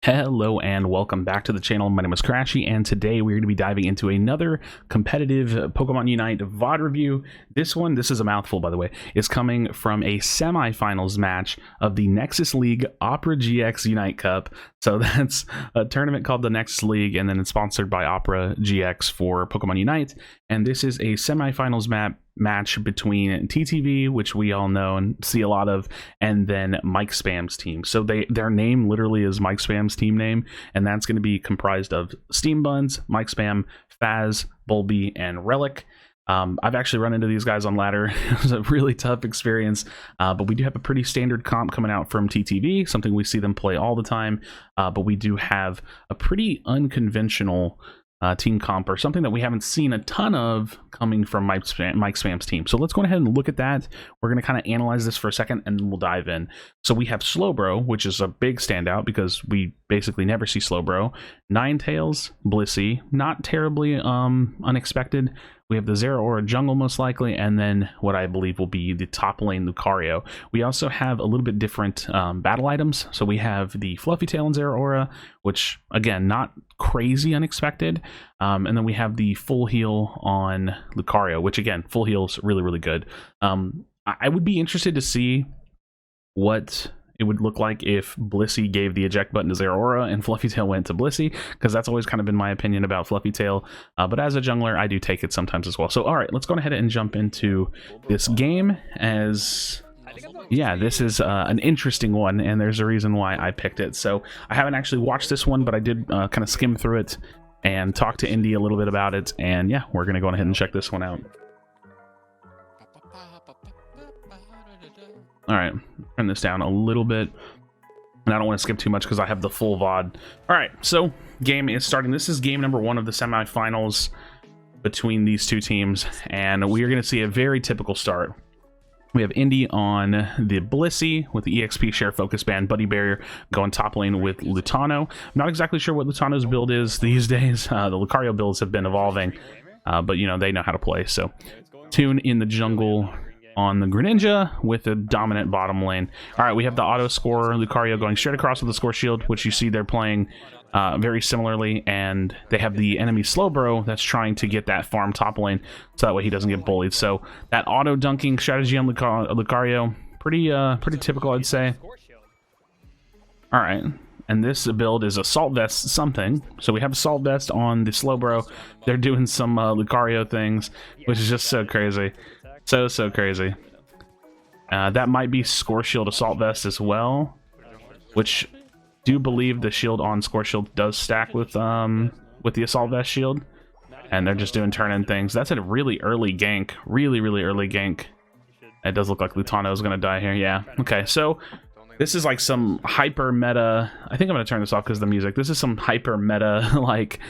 Hello and welcome back to the channel. My name is Krashy, and today we're going to be diving into another competitive Pokemon Unite VOD review. This is a mouthful, by the way, is coming from a semifinals match of the Nexus League Opera GX Unite Cup. So that's a tournament called the Nexus League, and then it's sponsored by Opera GX for Pokemon Unite. And this is a semifinals match between TTV, which we all know and see a lot of, and then Micspam's team. So their name literally is Micspam's team name, and that's going to be comprised of Steam Buns, Micspam, Faz, Bulby, and Relic. I've actually run into these guys on ladder. It was a really tough experience, but we do have a pretty standard comp coming out from TTV, something we see them play all the time, but we do have a pretty unconventional team comp, or something that we haven't seen a ton of coming from Micspam's team. So let's go ahead and look at that. We're going to kind of analyze this for a second and then we'll dive in. So we have Slowbro, which is a big standout because we basically never see Slowbro. Ninetales, Blissey, not terribly unexpected. We have the Zeraora Jungle most likely, and then what I believe will be the top lane Lucario. We also have a little bit different battle items. So we have the Fluffy Tail and Zeraora, which again, not crazy unexpected. And then we have the full heal on Lucario, which again, full heal is really, really good. I would be interested to see what it would look like if Blissey gave the eject button to Zeraora and Fluffy Tail went to Blissey, because that's always kind of been my opinion about Fluffy Tail. But as a jungler, I do take it sometimes as well. So all right, let's go ahead and jump into this game. As yeah, this is an interesting one, and there's a reason why I picked it. So I haven't actually watched this one, but I did kind of skim through it and talk to Indy a little bit about it. And yeah, we're gonna go ahead and check this one out. All right, turn this down a little bit, and I don't want to skip too much because I have the full VOD. All right, so game is starting. This is game number 1 of the semifinals between these two teams, and we are going to see a very typical start. We have Indy on the Blissey with the EXP Share Focus Band, Buddy Barrier going top lane with Lutano. I'm not exactly sure what Lutano's build is these days. The Lucario builds have been evolving, but you know, they know how to play. So Tune in the jungle on the Greninja with a dominant bottom lane. All right, we have the auto score Lucario going straight across with the score shield, which you see they're playing very similarly, and they have the enemy Slowbro that's trying to get that farm top lane so that way he doesn't get bullied. So that auto dunking strategy on Lucario, pretty typical, I'd say. All right, and this build is Assault Vest something. So we have Assault Vest on the Slowbro. They're doing some Lucario things, which is just so crazy. So crazy. That might be Score Shield Assault Vest as well, which do believe the shield on Score Shield does stack with the Assault Vest shield, and they're just doing turn-in things. That's a really early gank, really early gank. It does look like Lutano is gonna die here. Yeah. Okay, so this is like some hyper meta. I think I'm gonna turn this off because of the music. This is some hyper meta like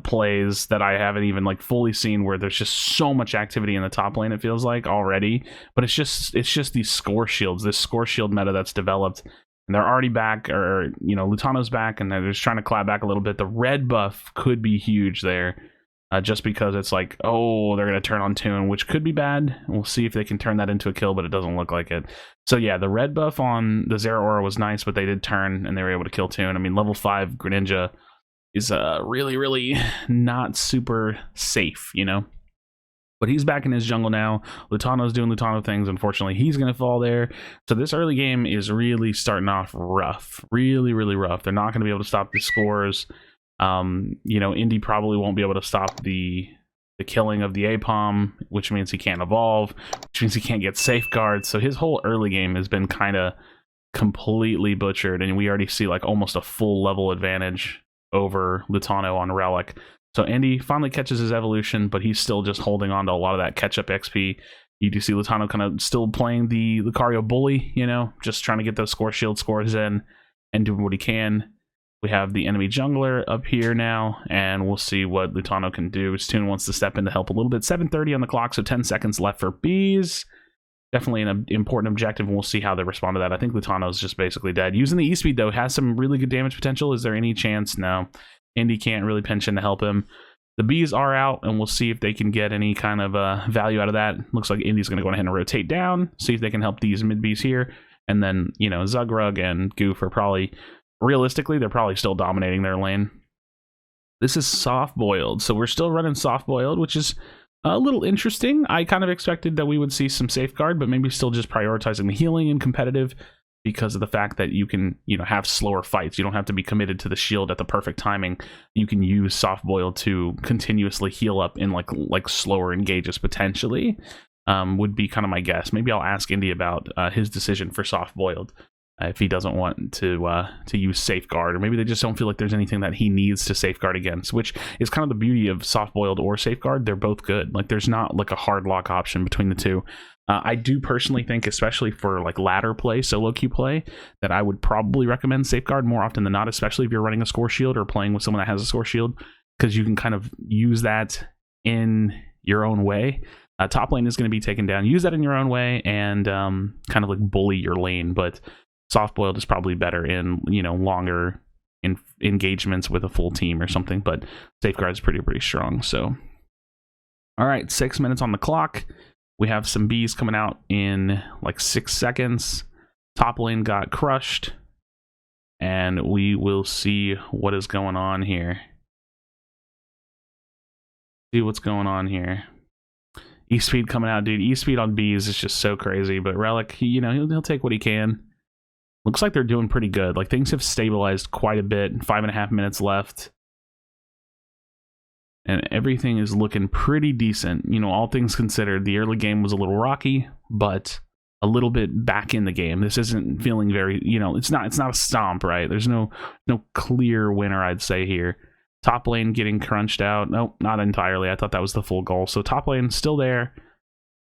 plays that I haven't even like fully seen, where there's just so much activity in the top lane, it feels like already. But it's just these score shields, this score shield meta that's developed, and they're already back, or you know, Lutano's back, and they're just trying to clap back a little bit. The red buff could be huge there, just because it's like, oh, they're gonna turn on Tune, which could be bad. We'll see if they can turn that into a kill, but it doesn't look like it. So yeah, the red buff on the Zeraora was nice, but they did turn and they were able to kill Tune. I mean, level 5 Greninja is really not super safe, you know. But he's back in his jungle now. Lutano's doing Lutano things. Unfortunately, he's gonna fall there. So this early game is really starting off rough, really rough. They're not gonna be able to stop the scores. You know, Indy probably won't be able to stop the killing of the Apom, which means he can't evolve, which means he can't get safeguards. So his whole early game has been kind of completely butchered, and we already see like almost a full level advantage over Lutano on Relic. So Indy finally catches his evolution, but he's still just holding on to a lot of that catch-up XP. You do see Lutano kind of still playing the Lucario bully, you know, just trying to get those score shield scores in and doing what he can. We have the enemy jungler up here now, and we'll see what Lutano can do. Tune wants to step in to help a little bit. 7:30 on the clock, so 10 seconds left for bees. Definitely an important objective, and we'll see how they respond to that. I think Lutano's just basically dead. Using the E-Speed, though, has some really good damage potential. Is there any chance? No. Indy can't really pinch in to help him. The bees are out, and we'll see if they can get any kind of value out of that. Looks like Indy's going to go ahead and rotate down, see if they can help these mid bees here. And then, you know, Zugrug and Goof are probably realistically, they're probably still dominating their lane. This is soft boiled, so we're still running soft boiled, which is a little interesting. I kind of expected that we would see some safeguard, but maybe still just prioritizing the healing and competitive because of the fact that you can, you know, have slower fights. You don't have to be committed to the shield at the perfect timing. You can use soft boiled to continuously heal up in like slower engages potentially. Would be kind of my guess. Maybe I'll ask Indy about his decision for soft boiled. If he doesn't want to use safeguard, or maybe they just don't feel like there's anything that he needs to safeguard against, which is kind of the beauty of soft boiled or safeguard. They're both good. Like there's not like a hard lock option between the two. I do personally think, especially for like ladder play, solo queue play, that I would probably recommend safeguard more often than not, especially if you're running a score shield or playing with someone that has a score shield, because you can kind of use that in your own way. Top lane is going to be taken down. Use that in your own way and kind of like bully your lane, but soft boiled is probably better in, you know, longer engagements with a full team or something, but safeguard is pretty strong. So all right, 6 minutes on the clock. We have some bees coming out in like 6 seconds. Top lane got crushed, and we will see what is going on here. See what's going on here. E-Speed coming out, dude. E-Speed on bees is just so crazy, but Relic, you know, he'll take what he can. Looks like they're doing pretty good. Like things have stabilized quite a bit. 5.5 minutes left. And everything is looking pretty decent. You know, all things considered, the early game was a little rocky, but a little bit back in the game. This isn't feeling very, you know, it's not a stomp, right? There's no clear winner, I'd say here. Top lane getting crunched out. Nope, not entirely. I thought that was the full goal. So top lane still there.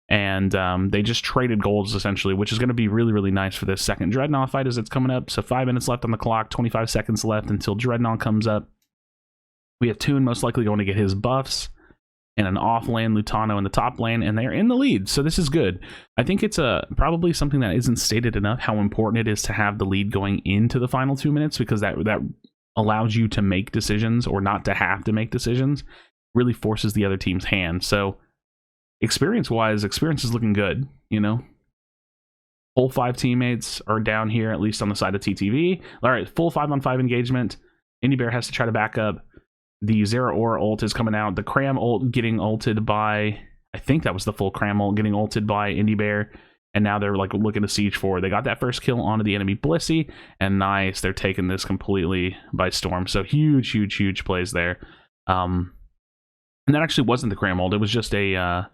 And they just traded golds, essentially, which is going to be really nice for this second Dreadnought fight as it's coming up. So 5 minutes left on the clock, 25 seconds left until Dreadnought comes up. We have Toon most likely going to get his buffs, and an off-lane Lutano in the top lane, and they're in the lead, so this is good. I think it's probably something that isn't stated enough, how important it is to have the lead going into the final 2 minutes, because that allows you to make decisions, or not to have to make decisions. Really forces the other team's hand. So experience-wise, experience is looking good, you know? Full 5 teammates are down here, at least on the side of TTV. All right, full 5-on-5 engagement. Indiebear has to try to back up. The Zera Aura ult is coming out. The Cram ult getting ulted by, I think that was the full Cram ult getting ulted by Indiebear. And now they're like looking to siege forward. They got that first kill onto the enemy Blissey. And nice, they're taking this completely by storm. So huge plays there. And that actually wasn't the Cram ult. It was just a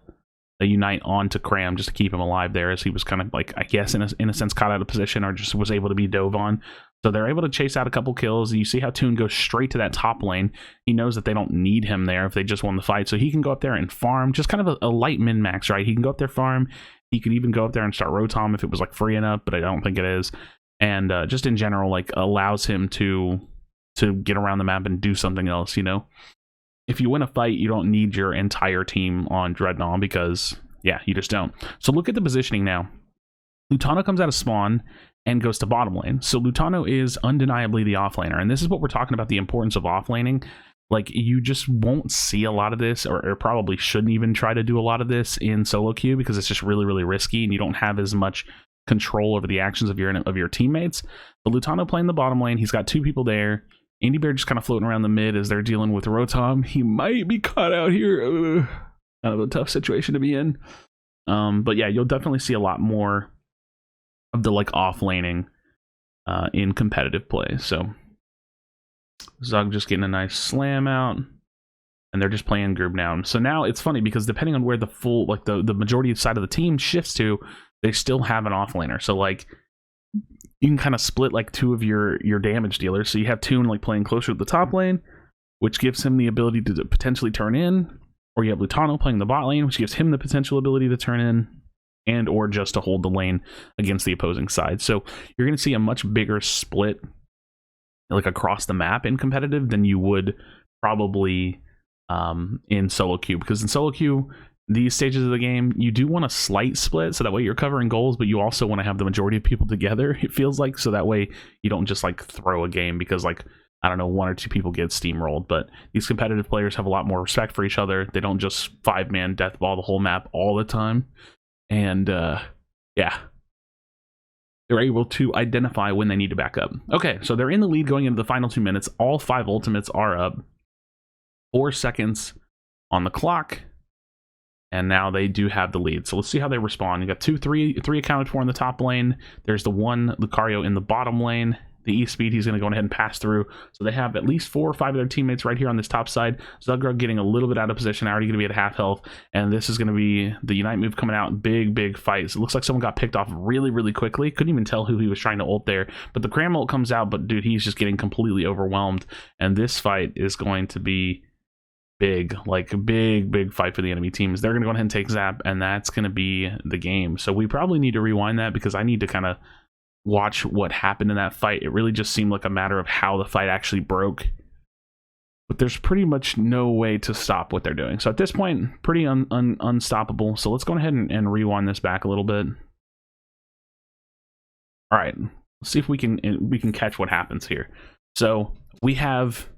unite onto Cram just to keep him alive there, as he was kind of like, I guess in a sense caught out of position, or just was able to be dove on. So they're able to chase out a couple kills. You see how Toon goes straight to that top lane. He knows that they don't need him there if they just won the fight. So he can go up there and farm, just kind of a light min-max, right? He can go up there, farm. He could even go up there and start Rotom if it was like free enough, but I don't think it is. And just in general, like allows him to get around the map and do something else, you know? If you win a fight, you don't need your entire team on Dreadnought because, yeah, you just don't. So look at the positioning now. Lutano comes out of spawn and goes to bottom lane. So Lutano is undeniably the offlaner. And this is what we're talking about, the importance of offlaning. Like, you just won't see a lot of this, or probably shouldn't even try to do a lot of this in solo queue, because it's just really risky, and you don't have as much control over the actions of your teammates. But Lutano playing the bottom lane, he's got 2 people there. Indiebear just kind of floating around the mid as they're dealing with Rotom. He might be caught out here. Kind of a tough situation to be in. But yeah, you'll definitely see a lot more of the like off laning in competitive play. So Zug just getting a nice slam out, and they're just playing group now. So now it's funny because depending on where the full, like the majority side of the team shifts to, they still have an offlaner. So like you can kind of split like 2 of your damage dealers. So you have Toon like playing closer to the top lane, which gives him the ability to potentially turn in, or you have Lutano playing the bot lane, which gives him the potential ability to turn in, and or just to hold the lane against the opposing side. So you're going to see a much bigger split like across the map in competitive than you would probably in solo queue, because in solo queue, these stages of the game, you do want a slight split, so that way you're covering goals, but you also want to have the majority of people together, it feels like, so that way you don't just like throw a game because like, I don't know, 1 or 2 people get steamrolled. But these competitive players have a lot more respect for each other. They don't just 5-man deathball the whole map all the time. And yeah, they're able to identify when they need to back up. Okay, so they're in the lead going into the final 2 minutes. All 5 ultimates are up. 4 seconds on the clock. And now they do have the lead. So let's see how they respond. You got 3 accounted for in the top lane. There's the 1 Lucario in the bottom lane. The E-Speed, he's going to go ahead and pass through. So they have at least 4 or 5 of their teammates right here on this top side. Zugrug getting a little bit out of position, already going to be at half health. And this is going to be the Unite move coming out. Big fight. So it looks like someone got picked off really quickly. Couldn't even tell who he was trying to ult there. But the Cram ult comes out, but dude, he's just getting completely overwhelmed. And this fight is going to be big, like big fight for the enemy teams. They're going to go ahead and take Zap, and that's going to be the game. So we probably need to rewind that because I need to kind of watch what happened in that fight. It really just seemed like a matter of how the fight actually broke, but there's pretty much no way to stop what they're doing. So at this point, pretty unstoppable. So let's go ahead and rewind this back a little bit. All right, let's see if we can catch what happens here. So we have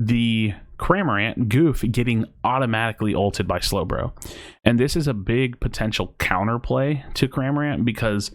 the Cramorant Goof getting automatically ulted by Slowbro, and this is a big potential counterplay to Cramorant because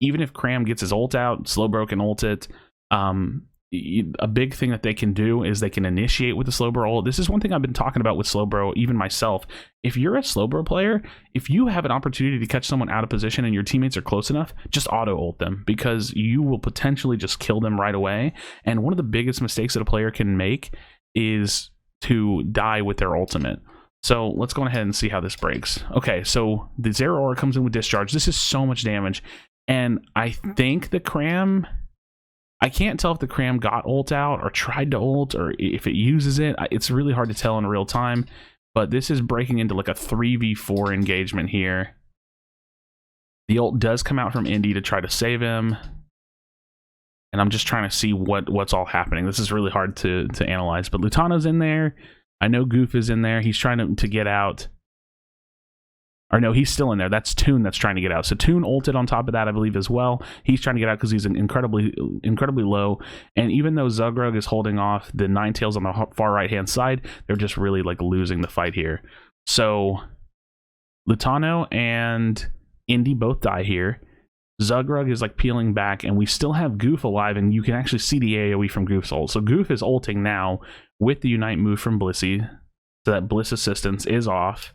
even if Cram gets his ult out, Slowbro can ult it. A big thing that they can do is they can initiate with the Slowbro ult. This is one thing I've been talking about with Slowbro, even myself. If you're a Slowbro player, if you have an opportunity to catch someone out of position and your teammates are close enough, just auto ult them because you will potentially just kill them right away. And one of the biggest mistakes that a player can make is to die with their ultimate. So let's go ahead and see how this breaks. Okay, so the Zero Aura comes in with Discharge. This is so much damage. And I think the Cram, I can't tell if the Cram got ult out or tried to ult or if it uses it. It's really hard to tell in real time, but this is breaking into like a 3v4 engagement here. The ult does come out from Indy to try to save him. And I'm just trying to see what's all happening. This is really hard to analyze, but Lutano's in there. I know Goof is in there. He's trying to get out. Or no, he's still in there. That's Toon that's trying to get out. So Toon ulted on top of that, I believe, as well. He's trying to get out because he's incredibly low. And even though Zugrug is holding off the Ninetales on the far right-hand side, they're just really like losing the fight here. So Lutano and Indy both die here. Zugrug is like peeling back, and we still have Goof alive, and you can actually see the AoE from Goof's ult. So Goof is ulting now with the Unite move from Blissey, so that Bliss assistance is off.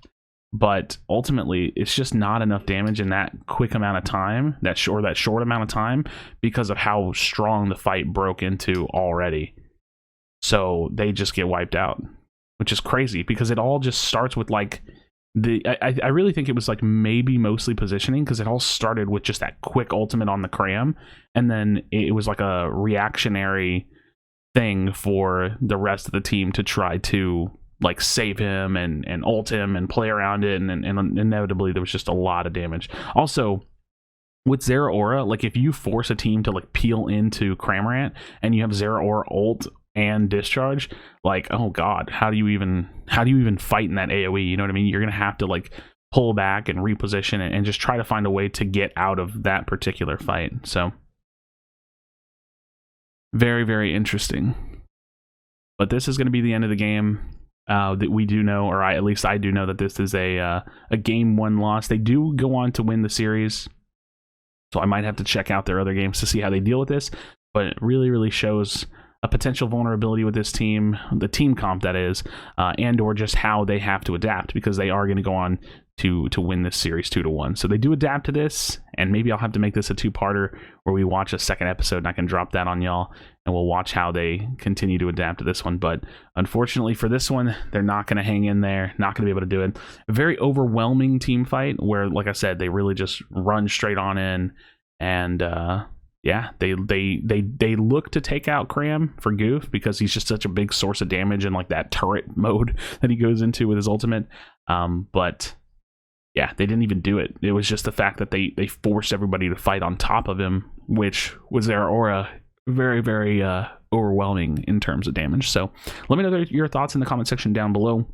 But ultimately, it's just not enough damage in that quick amount of time, that short amount of time, because of how strong the fight broke into already. So they just get wiped out, which is crazy because it all just starts with like I really think it was like maybe mostly positioning because it all started with just that quick ultimate on the Cram, and then it was like a reactionary thing for the rest of the team to try to like save him and ult him and play around it, and inevitably there was just a lot of damage. Also, with Zera Aura, like if you force a team to like peel into Cramorant and you have Zera Aura ult and Discharge, like, oh god, how do you even fight in that AoE? You know what I mean? You're gonna have to like pull back and reposition it and just try to find a way to get out of that particular fight. So very interesting. But this is going to be the end of the game. That we do know, or at least I do know, that this is a game 1 loss. They do go on to win the series, so I might have to check out their other games to see how they deal with this. But it really shows a potential vulnerability with this team, the team comp that is, and or just how they have to adapt, because they are going to go on to win this series 2-1. So they do adapt to this, and maybe I'll have to make this a 2-parter where we watch a second episode and I can drop that on y'all, and we'll watch how they continue to adapt to this one. But unfortunately for this one, they're not going to hang in there, not going to be able to do it. A very overwhelming team fight where, like I said, they really just run straight on in, and yeah, they look to take out Cram for Goof because he's just such a big source of damage in like that turret mode that he goes into with his ultimate. But yeah, they didn't even do it. It was just the fact that they forced everybody to fight on top of him, which was their aura very overwhelming in terms of damage. So let me know your thoughts in the comment section down below.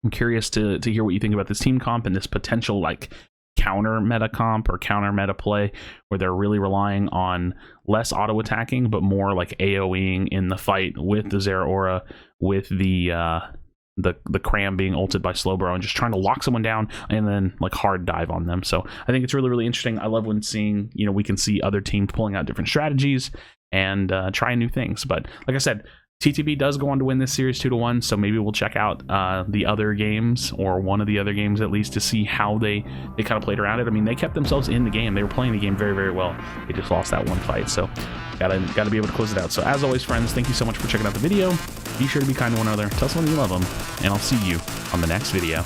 I'm curious to hear what you think about this team comp and this potential like counter meta comp or counter meta play where they're really relying on less auto attacking but more like AoEing in the fight with the Zera Aura, with the the cram being ulted by Slowbro and just trying to lock someone down and then like hard dive on them. So I think it's really, really interesting. I love when seeing, you know, we can see other teams pulling out different strategies and trying new things. But like I said, TTB does go on to win this series 2-1, so maybe we'll check out the other games, or one of the other games at least, to see how they kind of played around it. I mean, they kept themselves in the game. They were playing the game very, very well. They just lost that one fight, so gotta be able to close it out. So as always, friends, thank you so much for checking out the video. Be sure to be kind to one another, tell someone you love them, and I'll see you on the next video.